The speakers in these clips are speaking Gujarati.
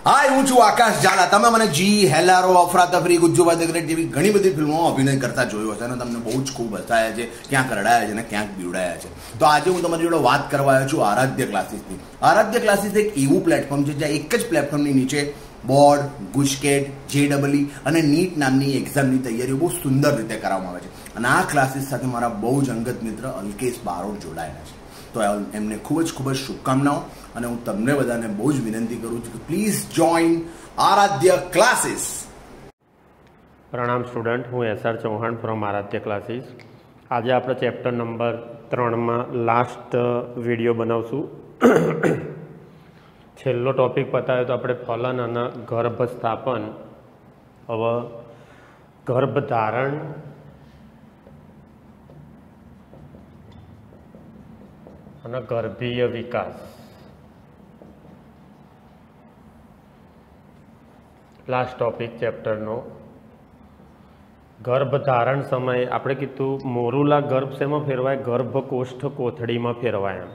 हाय हूँ છું આકાશ ઝાલા। તમે મને જી હેલારો અફરાતફરી ગુજ્જુભાઈ ધ ગ્રેટ જેવી ઘણી બધી ફિલ્મોમાં અભિનય કરતા જોયો હશે અને તમને બહુ જ ખૂબ હસાયા છે, ક્યાંક રડાયા છે અને ક્યાંક બીવડાયા છે। તો આજે હું તમારી જોડે વાત કરવા આવ્યો છું આરાધ્ય ક્લાસીસની। આરાધ્ય ક્લાસીસ એક એવું પ્લેટફોર્મ છે જ્યાં એક જ પ્લેટફોર્મની નીચે બોર્ડ, ગુજકેટ, જેડબલઈ અને નીટ નામની એક્ઝામની તૈયારીઓ બહુ સુંદર રીતે કરાવવામાં આવે છે અને આ ક્લાસીસ સાથે મારા બહુ જ અંગત મિત્ર અલ્કેશ બારોટ જોડાયેલા છે। તો એમને ખૂબ જ શુભકામનાઓ અને હું તમને બધાને બહુ જ વિનંતી કરું છું કે પ્લીઝ જોઈન આરાધ્ય ક્લાસીસ। પ્રણામ સ્ટુડન્ટ, હું SR Chauhan from Aaradhya classes. આજે આપણે ચેપ્ટર નંબર 3માં લાસ્ટ વિડીયો બનાવશું। છેલ્લો ટોપિક પતાવ્યો તો આપણે ફલન અને ગર્ભ સ્થાપન, હવે ગર્ભધારણ અને ગર્ભીય વિકાસ લાસ્ટ ટોપિક ચેપ્ટરનો। ગર્ભધારણ સમયે આપણે કીધું મોરુલા ગર્ભ શેમાં ફેરવાય? ગર્ભકોષ્ઠ કોથળીમાં ફેરવાય। એમ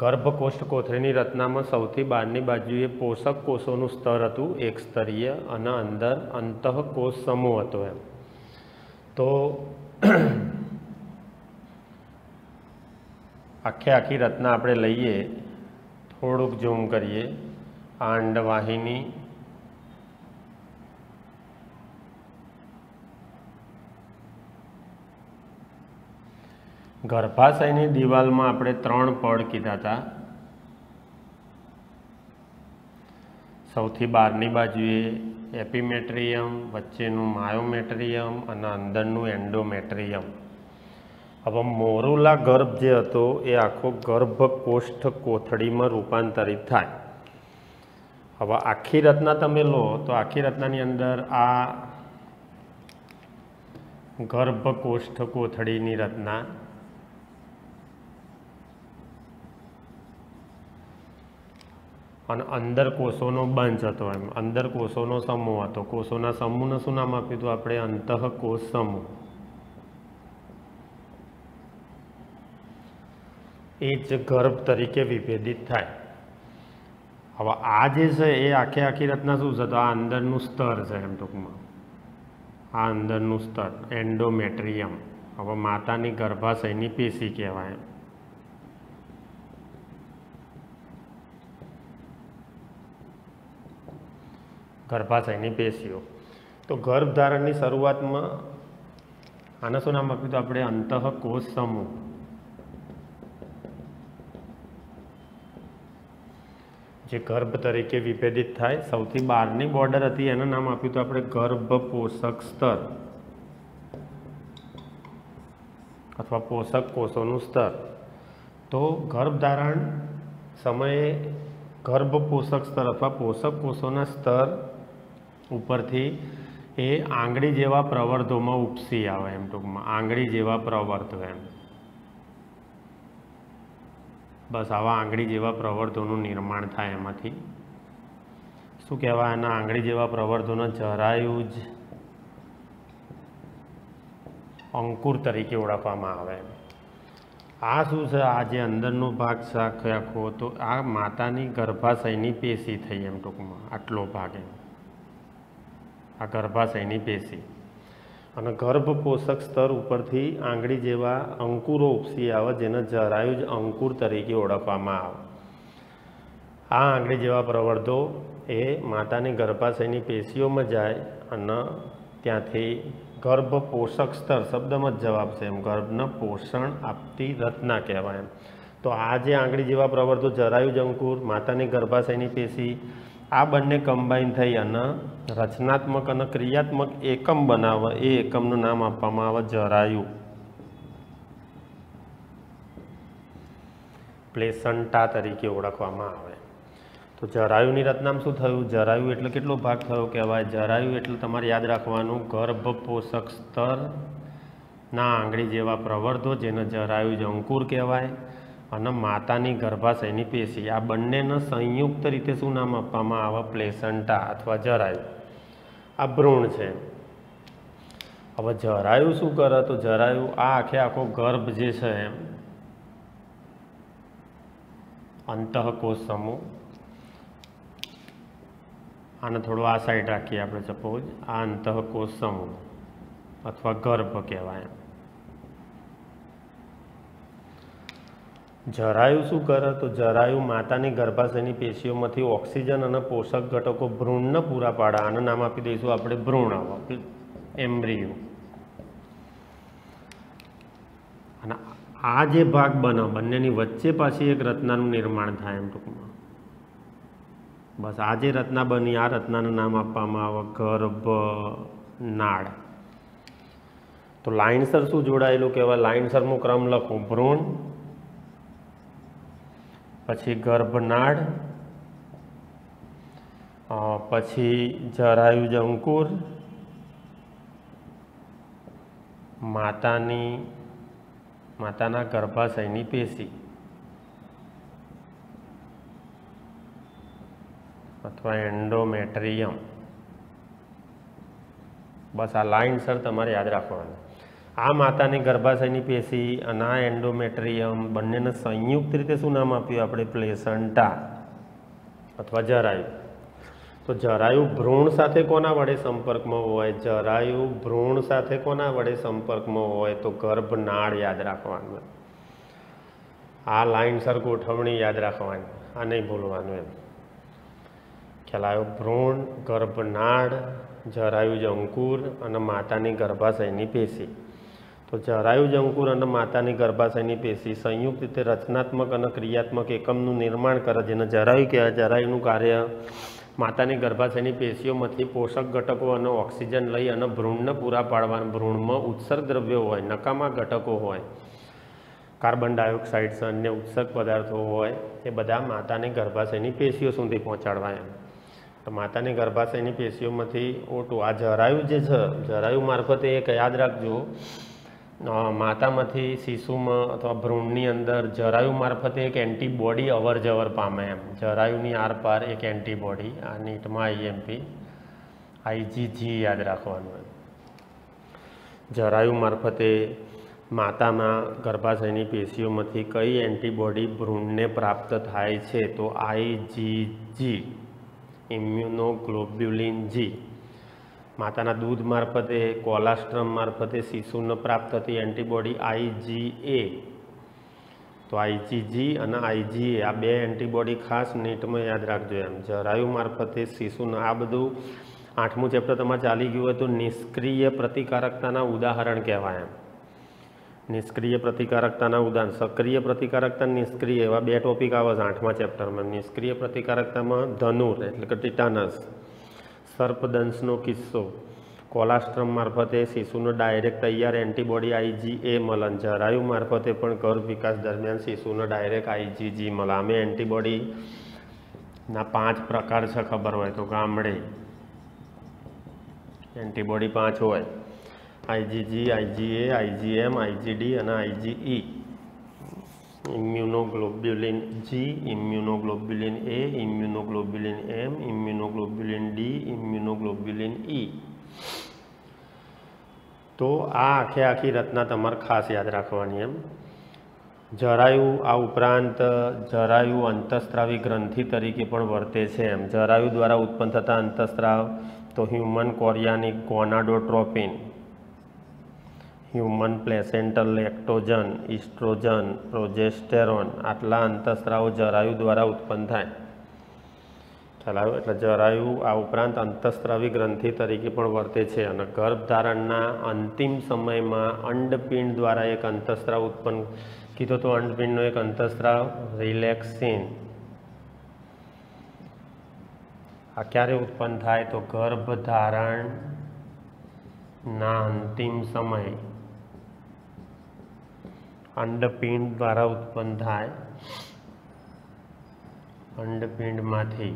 ગર્ભકોષ્ઠ કોથળીની રચનામાં સૌથી બહારની બાજુએ પોષક કોષોનું સ્તર હતું, એક સ્તરીય, અને અંદર અંતઃકોષ સમૂહ હતો। એમ તો આખી રચના આપણે લઈએ, થોડુંક ઝૂમ કરીએ। આ અંડવાહિની, ગર્ભાશયની દિવાલમાં આપણે 3 પડ કીધા હતા। સૌથી બહારની બાજુએ એપિમેટ્રિયમ, વચ્ચેનું માયોમેટ્રિયમ અને અંદરનું એન્ડોમેટ્રિયમ। હવે મોરુલા ગર્ભ જે હતો એ આખો ગર્ભકોષ્ઠ કોથળીમાં રૂપાંતરિત થાય। હવે આખી રચના તમે લો તો આખી રચનાની અંદર આ ગર્ભકોષ્ઠ કોથળીની રચના, અને અંદર કોષોનો બંચ હતો। એમ અંદર કોષોનો સમૂહ હતો। કોષોના સમૂહને શું નામ આપ્યું હતું આપણે? અંતઃકોષ સમૂહ। એ જ ગર્ભ તરીકે વિભેદિત થાય। હવે આ જે છે એ આખી રચના શું છે? તો આ અંદરનું સ્તર છે। એમ ટૂંકમાં આ અંદરનું સ્તર એન્ડોમેટ્રિયમ। હવે માતાની ગર્ભાશયની પેશી કહેવાય। ગર્ભાશયની પેશીઓ। તો ગર્ભધારણની શરૂઆતમાં આને શું નામ આપ્યું હતું આપણે? અંતઃકોષ સમૂહ। જે ગર્ભ તરીકે વિભેદિત થાય, સૌથી બહારની બોર્ડર હતી એનું નામ આપ્યું હતું આપણે ગર્ભ પોષક સ્તર અથવા પોષક કોષોનું સ્તર। તો ગર્ભધારણ સમયે ગર્ભ પોષક સ્તર અથવા પોષક કોષોના સ્તર ઉપરથી એ આંગળી જેવા પ્રવર્ધોમાં ઉપસી આવે। એમ ટૂંકમાં આંગળી જેવા પ્રવર્ધો। એમ બસ આવા આંગળી જેવા પ્રવર્ધોનું નિર્માણ થાય। એમાંથી શું કહેવાય? આના આંગળી જેવા પ્રવર્ધોના જરાયુજ અંકુર તરીકે ઓળખવામાં આવે। આ શું છે? આ જે અંદરનો ભાગ છે આખો, તો આ માતાની ગર્ભાશયની પેશી થઈ। એમ ટૂંકમાં આટલો ભાગ, એમ આ ગર્ભાશયની પેશી, અને ગર્ભ પોષક સ્તર ઉપરથી આંગળી જેવા અંકુરો ઉપસી આવે, જેને જરાયુજ અંકુર તરીકે ઓળખવામાં આવે। આ આંગળી જેવા પ્રવર્ધો એ માતાની ગર્ભાશયની પેશીઓમાં જાય અને ત્યાંથી ગર્ભ પોષક સ્તર, શબ્દમાં જ જવાબ છે, એમ ગર્ભને પોષણ આપતી રચના કહેવાય। એમ તો આ જે આંગળી જેવા પ્રવર્ધો, જરાયુજ અંકુર, માતાની ગર્ભાશયની પેશી, આ બંને કમ્બાઈન થઈ અને રચનાત્મક અને ક્રિયાત્મક એકમ બનાવે। એ એકમનું નામ આપવામાં આવે જરાયુ, પ્લેસન્ટા તરીકે ઓળખવામાં આવે। તો જરાયુની રચનામાં શું થયું? જરાયુ એટલે કેટલો ભાગ થયો કહેવાય? જરાયુ એટલે તમારે યાદ રાખવાનું ગર્ભ પોષક સ્તરના આંગળી જેવા પ્રવર્ધો, જેને જરાયુજ અંકુર કહેવાય, અને માતાની ગર્ભાશયની પેશી, આ બંનેને સંયુક્ત રીતે શું નામ આપવામાં આવે? પ્લેસન્ટા અથવા જરાયુ। આ ભ્રૂણ છે। હવે જરાયુ શું કરે? તો જરાયુ આ આખો ગર્ભ જે છે અંતઃકોષ સમૂહ આને થોડો આ સાઈડ રાખીએ આપણે, સપોઝ આ અંતઃકોશ સમૂહ અથવા ગર્ભ કહેવાય. જરાયુ શું કરે? તો જરાયુ માતાની ગર્ભાશયની પેશીઓમાંથી ઓક્સિજન અને પોષક ઘટકો ભ્રૂણને પૂરા પાડે. આનું નામ આપી દઈશું આપણે ભ્રૂણ, એમ્બ્રિયો. અને આ જે ભાગ બને બંનેની વચ્ચે પાછી એક રચનાનું નિર્માણ થાય એમ ટૂંકમાં. બસ આ જે રચના બની, આ રચનાનું નામ આપવામાં આવે ગર્ભનાળ. તો લાઇનસર શું જોડાયેલું કહેવાય? લાઇનસરનો ક્રમ લખો: ભ્રૂણ, પછી ગર્ભનાળ, પછી જરાયુજ અંકુર, માતાના ગર્ભાશયની પેશી અથવા એન્ડોમેટ્રિયમ. બસ આ લાઇનસર તમારે યાદ રાખવાનું. આ માતાની ગર્ભાશયની પેશી અને આ એન્ડોમેટ્રિયમ બંનેને સંયુક્ત રીતે શું નામ આપ્યું આપણે? પ્લેસન્ટા અથવા જરાયુ. તો જરાયુ ભ્રૂણ સાથે કોના વડે સંપર્કમાં હોય? જરાયુ ભ્રૂણ સાથે કોના વડે સંપર્કમાં હોય? તો ગર્ભનાળ યાદ રાખવાનું. આ લાઇનસર ગોઠવણી યાદ રાખવાની, આ નહીં ભૂલવાનું. એમ ખ્યાલ આવ્યો? ભ્રૂણ, ગર્ભનાળ, જરાયુજ અંકુર અને માતાની ગર્ભાશયની પેશી. તો જરાયુજ અંકુર અને માતાની ગર્ભાશયની પેશી સંયુક્ત રીતે રચનાત્મક અને ક્રિયાત્મક એકમનું નિર્માણ કરે, જેને જરાયુ કહેવાય. જરાયુનું કાર્ય માતાની ગર્ભાશયની પેશીઓમાંથી પોષક ઘટકો અને ઓક્સિજન લઈ અને ભ્રૂણને પૂરા પાડવાનું. ભ્રૂણમાં ઉત્સર્ગ દ્રવ્યો હોય, નકામા ઘટકો હોય, કાર્બન ડાયોક્સાઇડ, અન્ય ઉત્સર્ગ પદાર્થો હોય, એ બધા માતાની ગર્ભાશયની પેશીઓ સુધી પહોંચાડવા. એમ તો માતાની ગર્ભાશયની પેશીઓમાંથી ઓટું આ જરાયુ જે છે, જરાયુ મારફતે એક યાદ રાખજો, માતામાંથી શિશુમાં અથવા ભ્રૂણની અંદર જરાયુ મારફતે એક એન્ટીબોડી અવર જવર પામે. એમ જરાયુની આરપાર એક એન્ટીબોડી, આ નીટમાં આઈએમપી આઈજીજી યાદ રાખવાનું. જરાયુ મારફતે માતાના ગર્ભાશયની પેશીઓમાંથી કઈ એન્ટીબોડી ભ્રૂણને પ્રાપ્ત થાય છે? તો આઈજીજી, ઇમ્યુનોગ્લોબ્યુલિન જી. માતાના દૂધ મારફતે, કોલાસ્ટ્રમ મારફતે શિશુને પ્રાપ્ત થતી એન્ટીબોડી આઈજીએ. તો આઈજીજી અને આઈજીએ આ બે એન્ટીબોડી ખાસ નીટમાં યાદ રાખજો. એમ જરાયુ મારફતે શિશુને, આ બધું 8મું ચેપ્ટર તમારે ચાલી ગયું હોય તો નિષ્ક્રિય પ્રતિકારકતાના ઉદાહરણ કહેવાય. એમ નિષ્ક્રિય પ્રતિકારકતાના ઉદાહરણ, સક્રિય પ્રતિકારકતા, નિષ્ક્રિય, એવા બે ટોપિક આવે છે 8મા ચેપ્ટરમાં. નિષ્ક્રિય પ્રતિકારકતામાં ધનુર એટલે કે ટીટાનસ, સર્પદંશનો કિસ્સો, કોલાસ્ટ્રમ મારફતે શિશુનો ડાયરેક્ટ તૈયાર એન્ટીબોડી આઈજીએ મળે. જરાયુ મારફતે પણ ગર્ભ વિકાસ દરમિયાન શિશુનો ડાયરેક્ટ આઈજીજી મળે. આમે એન્ટીબોડીના 5 પ્રકાર છે, ખબર હોય તો ગામડે એન્ટીબોડી 5 હોય: આઈજીજી, આઈજીએ, આઈજીએમ, આઈજીડી અને આઈજીઈ. ઇમ્યુનોગ્લોબ્યુલિન જી, ઇમ્યુનોગ્લોબ્યુલિન એ, ઇમ્યુનોગ્લોબ્યુલિન એમ, ઇમ્યુનોગ્લોબ્યુલિન ડી, ઇમ્યુનોગ્લોબ્યુલિન ઈ. તો આ આખી રચના તમારે ખાસ યાદ રાખવાની. એમ જરાયુ આ ઉપરાંત જરાયુ અંતઃસ્ત્રાવી ગ્રંથિ તરીકે પણ વર્તે છે. એમ જરાયુ દ્વારા ઉત્પન્ન થતા અંતઃસ્ત્રાવ તો human કોરિયાનિક gonadotropin, human પ્લેસેન્ટલ લેક્ટોજન, oestrogen, progesterone, આટલા અંતઃસ્ત્રાવો જરાયુ દ્વારા ઉત્પન્ન થાય. ખ્યાલ આવ્યો? એટલે જરાયુ આ ઉપરાંત અંતઃસ્ત્રાવી ગ્રંથિ તરીકે પણ વર્તે છે. અને ગર્ભધારણના અંતિમ સમયમાં અંડપિંડ દ્વારા એક અંતઃસ્ત્રાવ ઉત્પન્ન કીધો તો અંડપિંડનો એક અંતઃસ્ત્રાવ રિલેક્સિન. આ ક્યારે ઉત્પન્ન થાય? તો ગર્ભધારણના અંતિમ સમય અંડપિંડ દ્વારા ઉત્પન્ન થાય. અંડપિંડમાંથી,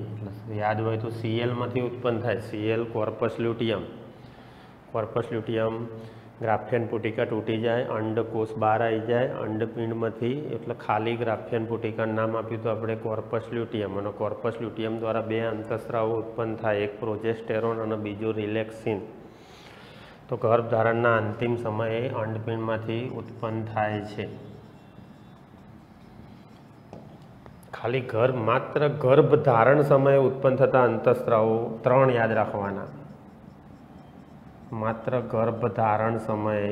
યાદ હોય તો સીએલમાંથી ઉત્પન્ન થાય. C L corpus luteum. Corpus luteum Graafian પુટિકા તૂટી જાય, અંડકોષ બહાર આવી જાય અંડપિંડમાંથી, એટલે ખાલી ગ્રાફિયન પુટિકાનું નામ આપ્યું તો આપણે કોર્પસ લ્યુટિયમ. અને કોર્પસ લ્યુટિયમ દ્વારા 2 અંતઃસ્ત્રાવો ઉત્પન્ન થાય, એક પ્રોજેસ્ટેરોન અને બીજું રિલેક્સિન. તો ગર્ભધારણના અંતિમ સમયે અંડપિંડમાંથી ઉત્પન્ન થાય છે. ખાલી માત્ર ગર્ભ ધારણ સમયે ઉત્પન્ન થતા અંતઃસ્ત્રાવો 3 યાદ રાખવાના. માત્ર ગર્ભ ધારણ સમયે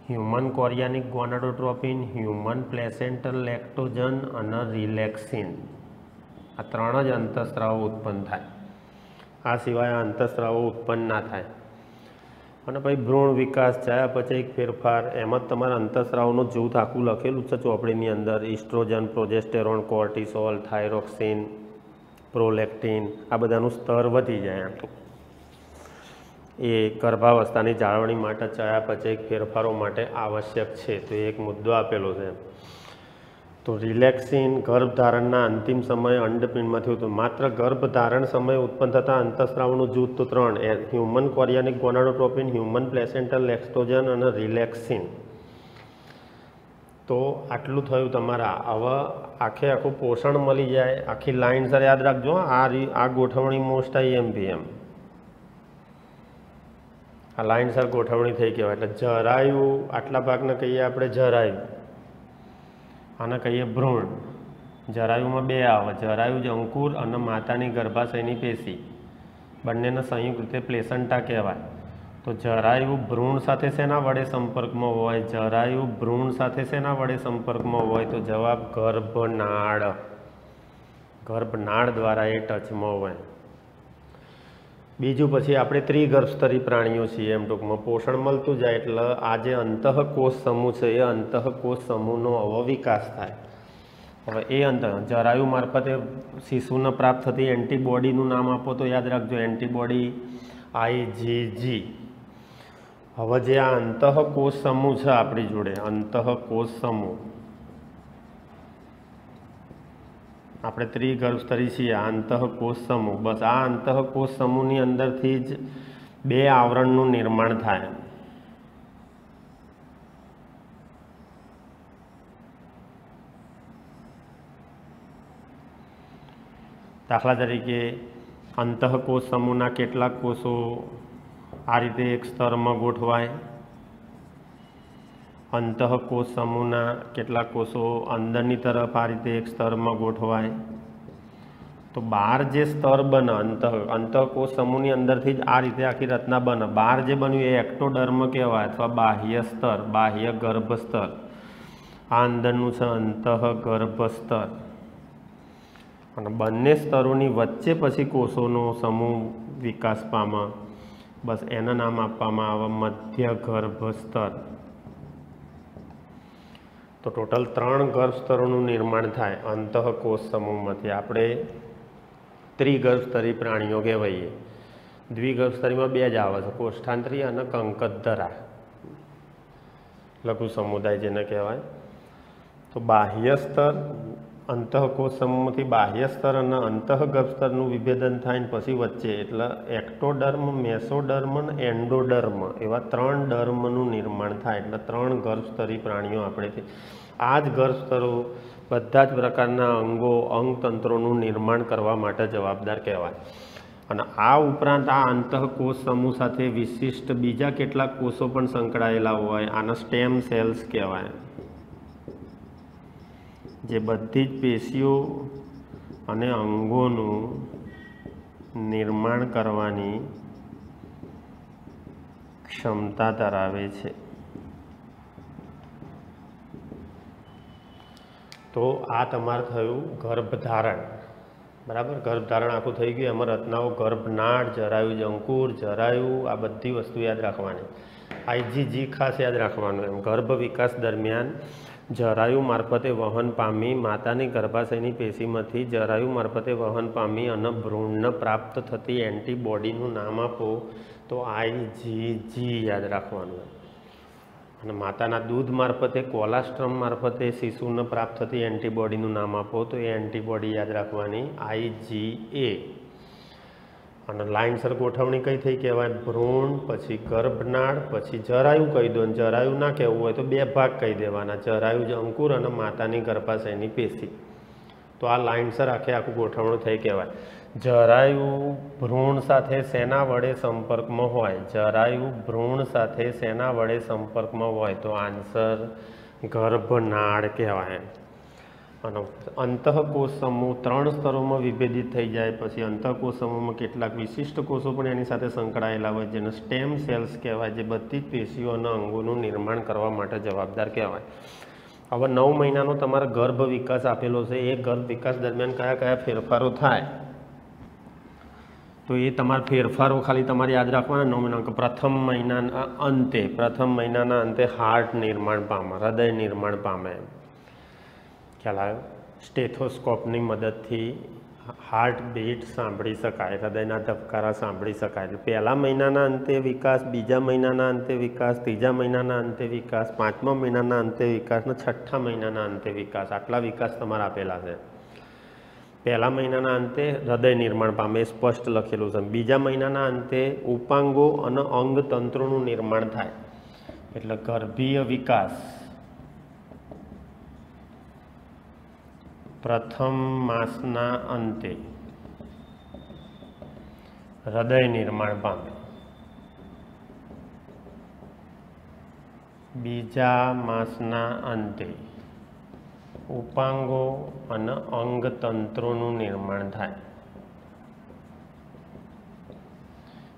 હ્યુમન કોરિયાનિક ગોનાડોટ્રોપિન, હ્યુમન પ્લેસેન્ટલ લેક્ટોજન અને રિલેક્સિન, આ 3 જ અંતઃસ્ત્રાવો ઉત્પન્ન થાય. આ સિવાય આ અંતઃસ્ત્રાવો ઉત્પન્ન ના થાય. અને પછી ભ્રૂણ વિકાસ, ચયાપચયિક ફેરફાર, એમાં જ તમારા અંતઃસ્રાવનું જૂથ આખું લખેલું છે ચોપડીની અંદર. Oestrogen, progesterone, cortisol, thyroxine, prolactin, આ બધાનું સ્તર વધી જાય. એ ગર્ભાવસ્થાની જાળવણી માટે, ચયાપચયિક ફેરફારો માટે આવશ્યક છે. તો એ એક મુદ્દો આપેલો છે. તો રિલેક્સિન ગર્ભધારણના અંતિમ સમયે અંડપિંડમાંથી ઉત્પન્ન. માત્ર ગર્ભધારણ સમયે ઉત્પન્ન થતા અંતઃસ્રાવનું જૂથ તો 3: હ્યુમન કોરિયાનિક ગોનાડોટ્રોપિન, હ્યુમન પ્લેસેન્ટલ લેક્ટોજન અને રિલેક્સિન. તો આટલું થયું તમારા. હવે આખું પોષણ મળી જાય. આખી લાઈન સર યાદ રાખજો. આ ગોઠવણી મોસ્ટ IMPM. આ લાઈન સર ગોઠવણી થઈ કહેવાય. એટલે જરાયું, આટલા ભાગને કહીએ આપણે જરાયું, આને કહીએ ભ્રૂણ. જરાયુમાં 2 આવે: જરાયુ જ અંકુર અને માતાની ગર્ભાશયની પેશી. બંનેને સંયુક્ત રીતે પ્લેસન્ટા કહેવાય. તો જરાયુ ભ્રૂણ સાથે શેના વડે સંપર્કમાં હોય? જરાયુ ભ્રૂણ સાથે શેના વડે સંપર્કમાં હોય? તો જવાબ ગર્ભનાળ. ગર્ભનાળ દ્વારા એ ટચમાં હોય. બીજું, પછી આપણે ત્રિગર્ભસ્તરી પ્રાણીઓ છીએ. એમ ટૂંકમાં પોષણ મળતું જાય એટલે આ જે અંતઃકોષ સમૂહ છે એ અંતઃકોષ સમૂહનો અવવિકાસ થાય. હવે એ જરાયુ મારફતે શિશુને પ્રાપ્ત થતી એન્ટીબોડીનું નામ આપો તો યાદ રાખજો, એન્ટીબોડી IgG. હવે જે આ અંતઃકોષ સમૂહ છે આપણી જોડે, અંતઃકોષ સમૂહ, આપણે ત્રિગર્ભસ્તરી છીએ, આ અંતઃકોષ સમૂહ. બસ આ અંતઃકોષ સમૂહની અંદરથી જ 2 આવરણનું નિર્માણ થાય. દાખલા તરીકે અંતઃકોષ સમૂહના કેટલાક કોષો આ રીતે એક સ્તરમાં ગોઠવાય. અંતઃકોષ સમૂહના કેટલાક કોષો અંદરની તરફ આ રીતે એક સ્તરમાં ગોઠવાય. તો બહાર જે સ્તર બને અંતઃકોષ સમૂહની અંદરથી જ આ રીતે આખી રચના બને. બહાર જે બન્યું એ એક્ટોડર્મ કહેવાય અથવા બાહ્ય સ્તર, બાહ્ય ગર્ભ સ્તર. આ અંદરનું છે અંતઃગર્ભ સ્તર. અને બંને સ્તરોની વચ્ચે પછી કોષોનો સમૂહ વિકાસ પામે. બસ એના નામ આપવામાં આવે મધ્ય ગર્ભ સ્તર. તો ટોટલ 3 ગર્ભ સ્તરોનું નિર્માણ થાય અંતઃકોષ સમૂહમાંથી. આપણે ત્રિગર્ભસ્તરી પ્રાણીઓ કહેવાઈએ. દ્વિગર્ભસ્તરીમાં 2 જ આવે છે, કોષ્ઠાંતરી અને કંકતધરા, લઘુ સમુદાય જેને કહેવાય. તો બાહ્ય સ્તર, અંતઃકોષ સમૂહમાંથી બાહ્ય સ્તર અને અંતઃગર્ભ સ્તરનું વિભેદન થાય ને પછી વચ્ચે એટલે એક્ટોડર્મ, મેસોડર્મ અને એન્ડોડર્મ એવા 3 ડર્મનું નિર્માણ થાય. એટલે 3 ગર્ભસ્તરી પ્રાણીઓ આપણે. આ જ ગર્ભસ્તરો બધા જ પ્રકારના અંગો, અંગતંત્રોનું નિર્માણ કરવા માટે જવાબદાર કહેવાય. અને આ ઉપરાંત આ અંતઃકોષ સમૂહ સાથે વિશિષ્ટ બીજા કેટલાક કોષો પણ સંકળાયેલા હોય. આના સ્ટેમ સેલ્સ કહેવાય, જે બધી જ પેશીઓ અને અંગોનું નિર્માણ કરવાની ક્ષમતા ધરાવે છે. તો આ તમારે થયું ગર્ભધારણ. બરાબર, ગર્ભધારણ આખું થઈ ગયું. એમાં રચનાઓ ગર્ભનાળ, જરાયુ અંકુર, જરાયુ, આ બધી વસ્તુ યાદ રાખવાની. IgG ખાસ યાદ રાખવાનું. એમ ગર્ભ વિકાસ દરમિયાન જરાયુ મારફતે વહન પામી માતાની ગર્ભાશયની પેશીમાંથી જરાયુ મારફતે વહન પામી અને ભ્રૂણને પ્રાપ્ત થતી એન્ટીબોડીનું નામ આપો તો IgG યાદ રાખવાનું. અને માતાના દૂધ મારફતે, કોલાસ્ટ્રમ મારફતે શિશુને પ્રાપ્ત થતી એન્ટીબોડીનું નામ આપો તો એ એન્ટીબોડી યાદ રાખવાની IgA. અને લાઇનસર ગોઠવણી કઈ થઈ કહેવાય? ભ્રૂણ, પછી ગર્ભનાળ, પછી જરાયુ કહી દો. અને જરાયુ ના કહેવું હોય તો 2 ભાગ કહી દેવાના, જરાયુ જ અંકુર અને માતાની ગર્ભાશયની પેશી. તો આ લાઇનસર આખું ગોઠવણું થઈ કહેવાય. જરાયુ ભ્રૂણ સાથે શેના વડે સંપર્કમાં હોય? જરાયુ ભ્રૂણ સાથે શેના વડે સંપર્કમાં હોય? તો આન્સર ગર્ભનાળ કહેવાય. અને અંતઃકોષ સમૂહ 3 સ્તરોમાં વિભેદિત થઈ જાય પછી અંતઃકોષ સમૂહમાં કેટલાક વિશિષ્ટ કોષો પણ એની સાથે સંકળાયેલા હોય જેને સ્ટેમ સેલ્સ કહેવાય, જે બધી જ પેશીઓ અને અંગોનું નિર્માણ કરવા માટે જવાબદાર કહેવાય. હવે 9 મહિનાનો તમારા ગર્ભ વિકાસ આપેલો છે. એ ગર્ભ વિકાસ દરમિયાન કયા કયા ફેરફારો થાય તો એ તમારા ફેરફારો ખાલી તમારે યાદ રાખવાના. 9 મહિના પ્રથમ મહિનાના અંતે હાર્ટ નિર્માણ પામે, હૃદય નિર્માણ પામે. ખ્યાલ આવ્યો? સ્ટેથોસ્કોપની મદદથી હાર્ટ બીટ સાંભળી શકાય, હૃદયના ધબકારા સાંભળી શકાય. પહેલા મહિનાના અંતે વિકાસ, બીજા મહિનાના અંતે વિકાસ, ત્રીજા મહિનાના અંતે વિકાસ, 5મા મહિનાના અંતે વિકાસ અને 6ઠા મહિનાના અંતે વિકાસ. આટલા વિકાસ તમારા આપેલા છે. પહેલા મહિનાના અંતે હૃદય નિર્માણ પામે, સ્પષ્ટ લખેલું છે. બીજા મહિનાના અંતે ઉપાંગો અને અંગતંત્રોનું નિર્માણ થાય, એટલે ગર્ભીય વિકાસ. પ્રથમ માસના અંતે હૃદય નિર્માણ પામે, બીજા માસના અંતે ઉપાંગો અને અંગતંત્રોનું નિર્માણ થાય.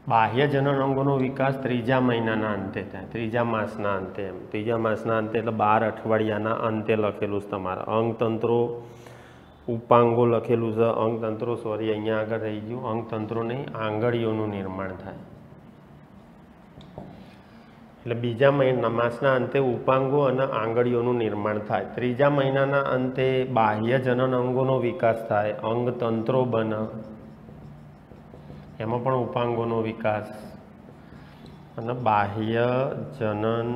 બાહ્ય જનન અંગોનો વિકાસ 3જા મહિનાના અંતે થાય, 3જા માસના અંતે. એમ 3જા માસના અંતે એટલે 12 અઠવાડિયાના અંતે લખેલું છે તમારે. અંગતંત્રો, ઉપાંગો લખેલું છે, અંગતંત્રો સોરી અહીંયા આગળ રહી ગયું, અંગતંત્રો નહીં, આંગળીઓનું નિર્માણ થાય. એટલે બીજા માસના અંતે ઉપાંગો અને આંગળીઓનું નિર્માણ થાય. 3જા મહિનાના અંતે બાહ્ય જનન અંગોનો વિકાસ થાય, અંગતંત્રો બને, એમાં પણ ઉપાંગોનો વિકાસ અને બાહ્ય જનન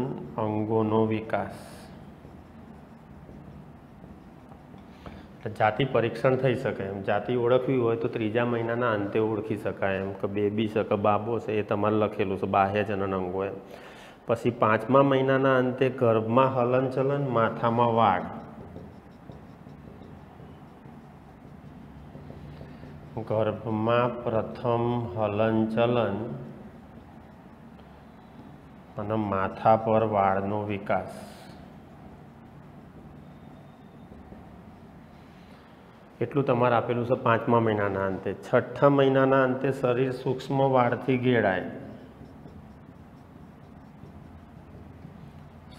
અંગોનો વિકાસ. જાતિ પરીક્ષણ થઈ શકે એમ. જાતિ ઓળખવી હોય તો 3જા મહિનાના અંતે ઓળખી શકાય એમ કે બેબી છે કે બાબો છે, એ તમારે લખેલું છે બાહ્ય જનન અંગો એમ. પછી 5મા મહિનાના અંતે ગર્ભમાં હલનચલન, માથામાં વાળ. ગર્ભમાં પ્રથમ હલનચલન અને માથા પર વાળનો વિકાસ. એટલું તમારે આપેલું છે 5મા મહિનાના અંતે. 6ઠ્ઠા મહિનાના અંતે શરીર સૂક્ષ્મ વાળથી ઘેરાય,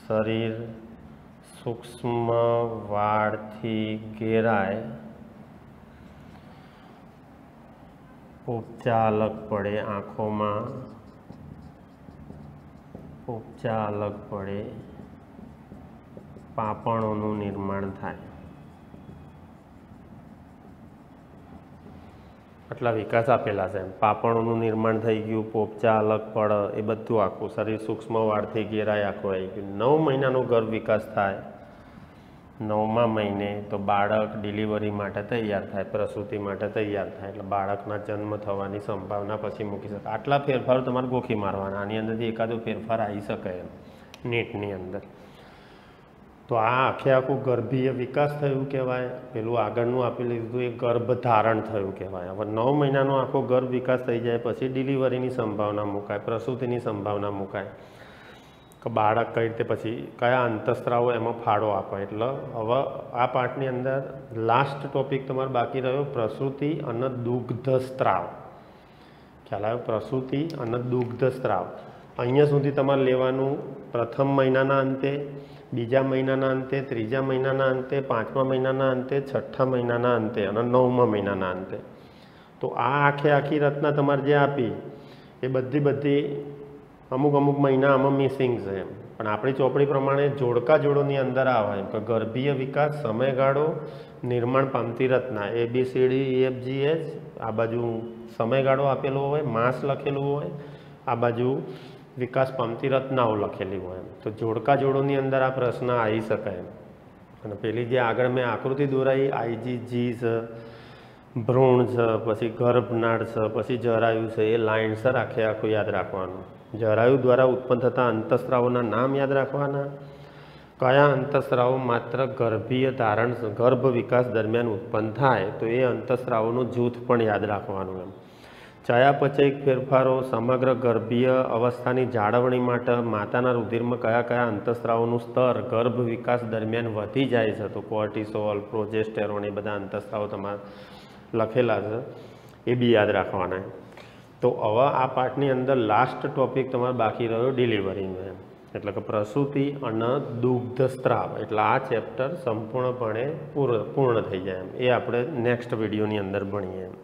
શરીર સૂક્ષ્મ વાળથી ઘેરાય, પોપચા અલગ પડે આંખોમાં, પોપચા અલગ પડે, પાંપણોનું નિર્માણ થાય. આટલા વિકાસ આપેલા છે. પાંપણોનું નિર્માણ થઈ ગયું, પોપચા અલગ પડે, એ બધું આખું શરીર સૂક્ષ્મ વાળથી ઘેરાય આખું આવી ગયું. 9 મહિનાનો ગર્ભ વિકાસ થાય. 9મા મહિને તો બાળક ડિલિવરી માટે તૈયાર થાય, પ્રસૂતિ માટે તૈયાર થાય, એટલે બાળકના જન્મ થવાની સંભાવના પછી મૂકી શકે. આટલા ફેરફારો તમારે ગોખી મારવાના. આની અંદરથી એકાદો ફેરફાર આવી શકે એમ નેટની અંદર. તો આ આખું ગર્ભીય વિકાસ થયું કહેવાય. પેલું આગળનું આપી લીધું એ ગર્ભધારણ થયું કહેવાય. હવે 9 મહિનાનો આખો ગર્ભ વિકાસ થઈ જાય પછી ડિલિવરીની સંભાવના મુકાય, પ્રસૂતિની સંભાવના મુકાય કે બાળક કઈ રીતે પછી કયા અંતઃસ્ત્રાવો એમાં ફાળો આપે. એટલે હવે આ પાઠની અંદર લાસ્ટ ટોપિક તમારે બાકી રહ્યો પ્રસૂતિ અને દુગ્ધસ્ત્રાવ. ખ્યાલ આવ્યો? પ્રસૂતિ અને દુગ્ધસ્ત્રાવ. અહીંયા સુધી તમારે લેવાનું પ્રથમ મહિનાના અંતે, બીજા મહિનાના અંતે, ત્રીજા મહિનાના અંતે, 5મા મહિનાના અંતે, 6ઠ્ઠા મહિનાના અંતે અને 9મા મહિનાના અંતે. તો આ આખી રચના તમારે જે આપી એ બધી અમુક મહિના આમાં મિસિંગ છે એમ. પણ આપણી ચોપડી પ્રમાણે જોડકા જોડોની અંદર આવે એમ કે ગર્ભીય વિકાસ, સમયગાળો, નિર્માણ પામતી રચના ABCDEFGH. આ બાજુ સમયગાળો આપેલો હોય, માસ લખેલું હોય, આ બાજુ વિકાસ પામતી રચનાઓ લખેલી હોય એમ. તો જોડકા જોડોની અંદર આ પ્રશ્ન આવી શકે એમ. અને પેલી જે આગળ મેં આકૃતિ દોરાઈ IgG છે, ભ્રૂણ છે, પછી ગર્ભનાળ છે, પછી જરાયુ છે, એ લાઇનસર આખું યાદ રાખવાનું. જરાયુ દ્વારા ઉત્પન્ન થતા અંતઃસ્ત્રાવોના નામ યાદ રાખવાના. કયા અંતઃસ્ત્રાવો માત્ર ગર્ભીય ગર્ભ વિકાસ દરમિયાન ઉત્પન્ન થાય તો એ અંતઃસ્ત્રાવોનું જૂથ પણ યાદ રાખવાનું એમ. ચયાપચયિક ફેરફારો સમગ્ર ગર્ભીય અવસ્થાની જાળવણી માટે માતાના રુધિરમાં કયા કયા અંતઃસ્રાવોનું સ્તર ગર્ભ વિકાસ દરમિયાન વધી જાય છે, તો કોર્ટિસોલ, પ્રોજેસ્ટેરોન, એ બધા અંતઃસ્રાવો તમારે લખેલા છે, એ બી યાદ રાખવાના. તો હવે આ પાઠની અંદર લાસ્ટ ટોપિક તમારે બાકી રહ્યો ડિલિવરીનો એમ, એટલે કે પ્રસૂતિ અને દુગ્ધસ્ત્રાવ. એટલે આ ચેપ્ટર સંપૂર્ણપણે પૂર્ણ થઈ જાય એમ, એ આપણે નેક્સ્ટ વિડીયોની અંદર ભણીએ એમ.